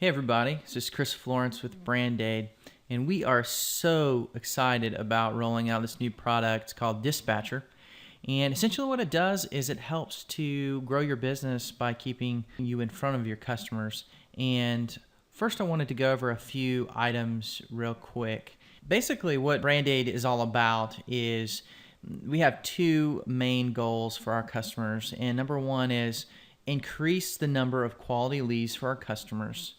Hey everybody, this is Chris Florence with BrandAid, and we are so excited about rolling out this new product called Dispatchr. And essentially what it does is it helps to grow your business by keeping you in front of your customers. And first I wanted to go over a few items real quick. Basically what BrandAid is all about is we have two main goals for our customers. And number one is increase the number of quality leads for our customers.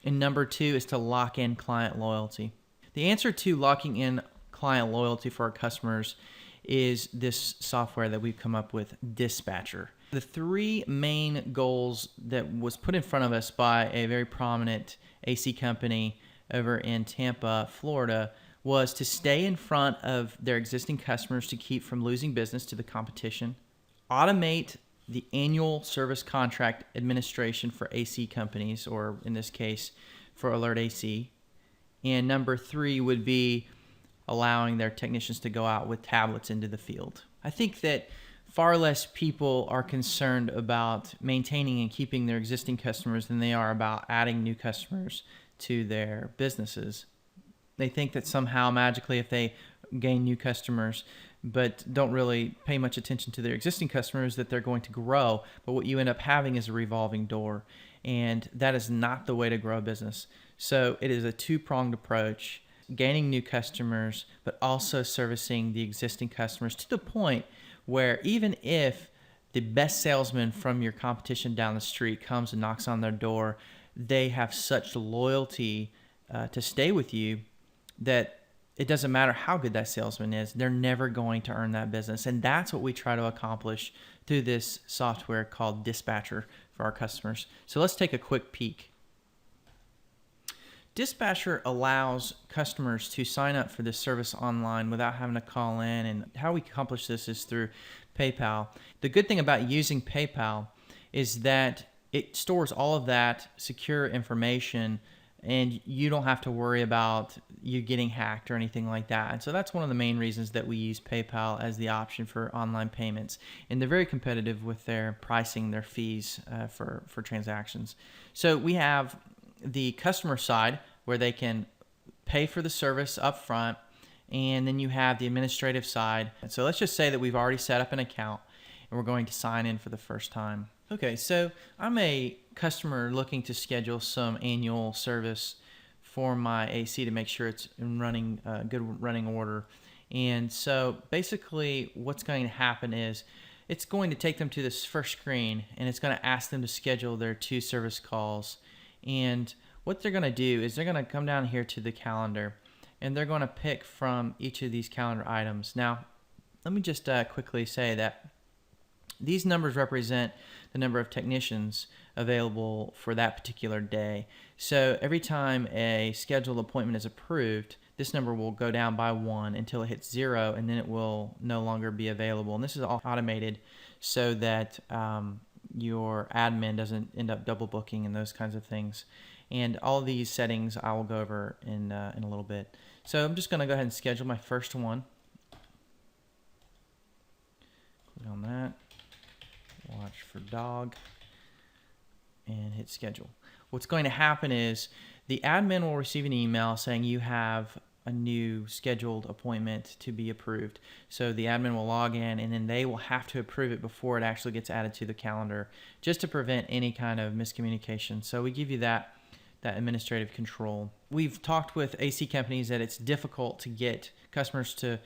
And number two is to lock in client loyalty. The answer to locking in client loyalty for our customers is this software that we've come up with, Dispatchr. The three main goals that was put in front of us by a very prominent AC company over in Tampa, Florida, was to stay in front of their existing customers to keep from losing business to the competition, automate the annual service contract administration for AC companies, or in this case, for Alert AC. And number three would be allowing their technicians to go out with tablets into the field. I think that far less people are concerned about maintaining and keeping their existing customers than they are about adding new customers to their businesses. They think that somehow magically if they gain new customers but don't really pay much attention to their existing customers that they're going to grow. But what you end up having is a revolving door, and that is not the way to grow a business. So it is a two-pronged approach, gaining new customers, but also servicing the existing customers to the point where even if the best salesman from your competition down the street comes and knocks on their door, they have such loyalty to stay with you that it doesn't matter how good that salesman is, they're never going to earn that business. And that's what we try to accomplish through this software called Dispatchr for our customers. So let's take a quick peek. Dispatchr allows customers to sign up for this service online without having to call in. And how we accomplish this is through PayPal. The good thing about using PayPal is that it stores all of that secure information, and you don't have to worry about you getting hacked or anything like that. And so that's one of the main reasons that we use PayPal as the option for online payments. And they're very competitive with their pricing, their fees for transactions. So we have the customer side where they can pay for the service up front, and then you have the administrative side. And so let's just say that we've already set up an account and we're going to sign in for the first time. Okay, so I'm a customer looking to schedule some annual service for my AC to make sure it's in good running order. And so basically what's going to happen is it's going to take them to this first screen, and it's going to ask them to schedule their 2 service calls. And what they're going to do is they're going to come down here to the calendar, and they're going to pick from each of these calendar items. Now, let me just quickly say that these numbers represent the number of technicians available for that particular day. So every time a scheduled appointment is approved, this number will go down by 1 until it hits 0, and then it will no longer be available. And this is all automated so that your admin doesn't end up double booking and those kinds of things. And all of these settings I will go over in a little bit. So I'm just going to go ahead and schedule my first one. Click on that. Watch for dog, and hit schedule. What's going to happen is the admin will receive an email saying you have a new scheduled appointment to be approved. So the admin will log in, and then they will have to approve it before it actually gets added to the calendar, just to prevent any kind of miscommunication. So we give you that administrative control. We've talked with AC companies that it's difficult to get customers to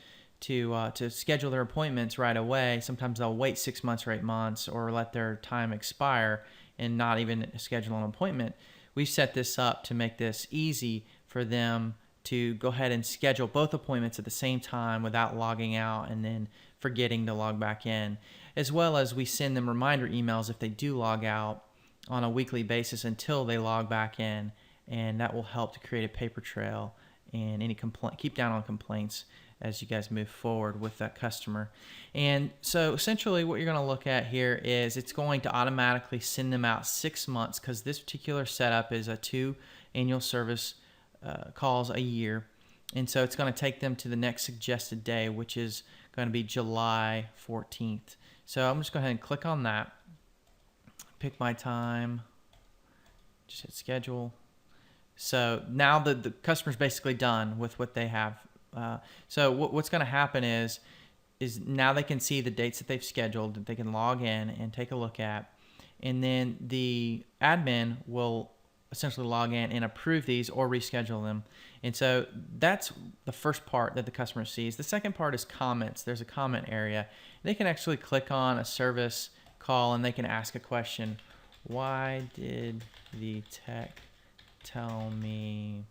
schedule their appointments right away. Sometimes they'll wait 6 months or 8 months or let their time expire and not even schedule an appointment. We've set this up to make this easy for them to go ahead and schedule both appointments at the same time without logging out and then forgetting to log back in. As well as we send them reminder emails if they do log out on a weekly basis until they log back in, and that will help to create a paper trail and keep down on complaints as you guys move forward with that customer. And so essentially what you're going to look at here is it's going to automatically send them out 6 months, because this particular setup is a 2 annual service calls a year. And so it's going to take them to the next suggested day, which is going to be July 14th. So I'm just going to go ahead and click on that, pick my time, just hit schedule. So now the customer's basically done with what they have. So what's going to happen is now they can see the dates that they've scheduled that they can log in and take a look at. And then the admin will essentially log in and approve these or reschedule them. And so that's the first part that the customer sees. The second part is comments. There's a comment area. They can actually click on a service call and they can ask a question. Why did the tech tell me,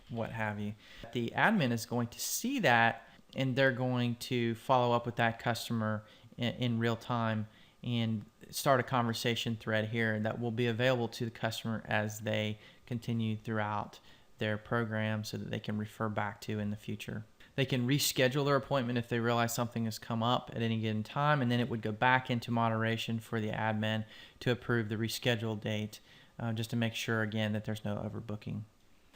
what have you? The admin is going to see that and they're going to follow up with that customer in real time and start a conversation thread here that will be available to the customer as they continue throughout their program so that they can refer back to in the future. They can reschedule their appointment if they realize something has come up at any given time, and then it would go back into moderation for the admin to approve the rescheduled date, just to make sure again that there's no overbooking.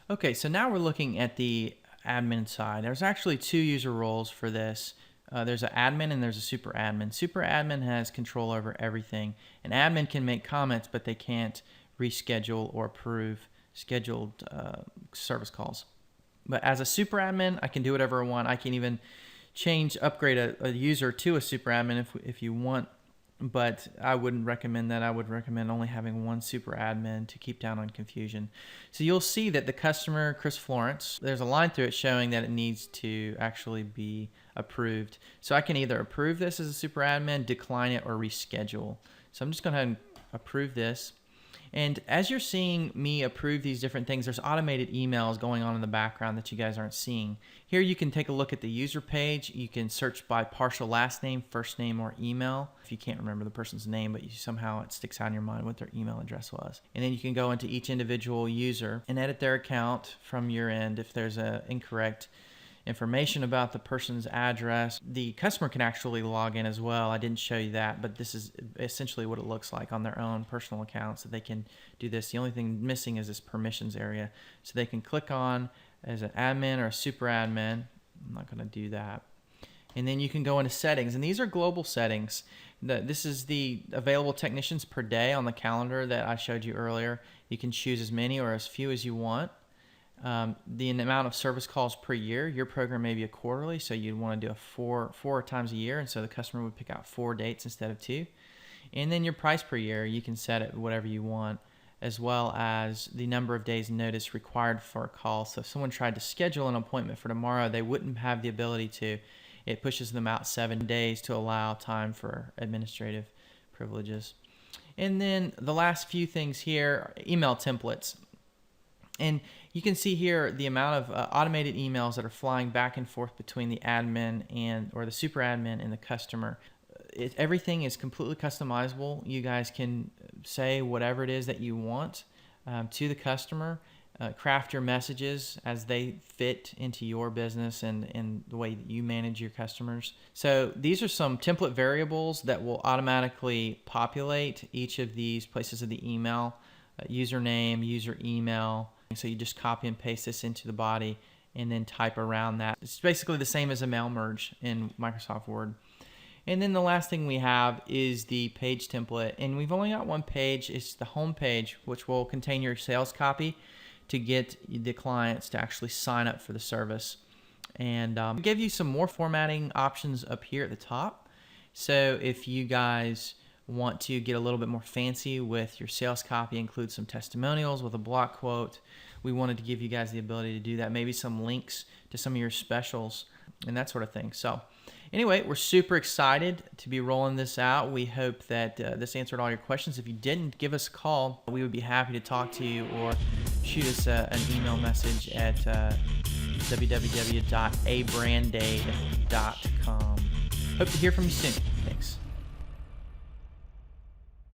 Okay, so now we're looking at the admin side. There's actually two user roles for this. There's an admin and there's a super admin. Super admin has control over everything. An admin can make comments, but they can't reschedule or approve scheduled service calls. But as a super admin, I can do whatever I want. I can even upgrade a user to a super admin if you want. But I wouldn't recommend that. I would recommend only having one super admin to keep down on confusion. So you'll see that the customer, Chris Florence, there's a line through it showing that it needs to actually be approved. So I can either approve this as a super admin, decline it, or reschedule. So I'm just going to go ahead and approve this. And as you're seeing me approve these different things, there's automated emails going on in the background that you guys aren't seeing. Here you can take a look at the user page. You can search by partial last name, first name, or email. If you can't remember the person's name, but somehow it sticks out in your mind what their email address was. And then you can go into each individual user and edit their account from your end if there's an incorrect information about the person's address. The customer can actually log in as well. I didn't show you that, but this is essentially what it looks like on their own personal accounts that they can do this. The only thing missing is this permissions area. So they can click on as an admin or a super admin. I'm not going to do that. And then you can go into settings, and these are global settings. This is the available technicians per day on the calendar that I showed you earlier. You can choose as many or as few as you want. The amount of service calls per year. Your program may be a quarterly, so you'd want to do four times a year, and so the customer would pick out 4 dates instead of 2. And then your price per year, you can set it whatever you want, as well as the number of days notice required for a call. So if someone tried to schedule an appointment for tomorrow, they wouldn't have the ability to. It pushes them out 7 days to allow time for administrative privileges. And then the last few things here, email templates. And you can see here the amount of automated emails that are flying back and forth between the admin or the super admin and the customer. Everything is completely customizable. You guys can say whatever it is that you want to the customer. Craft your messages as they fit into your business and the way that you manage your customers. So these are some template variables that will automatically populate each of these places of the email. Username, user email. So you just copy and paste this into the body and then type around that. It's basically the same as a mail merge in Microsoft Word. And then the last thing we have is the page template. And we've only got one page. It's the home page, which will contain your sales copy to get the clients to actually sign up for the service. And we give you some more formatting options up here at the top. So if you guys want to get a little bit more fancy with your sales copy, include some testimonials with a block quote, we wanted to give you guys the ability to do that. Maybe some links to some of your specials and that sort of thing. So anyway, we're super excited to be rolling this out. We hope that this answered all your questions. If you didn't, give us a call. We would be happy to talk to you, or shoot us an email message at www.abrandaid.com. Hope to hear from you soon.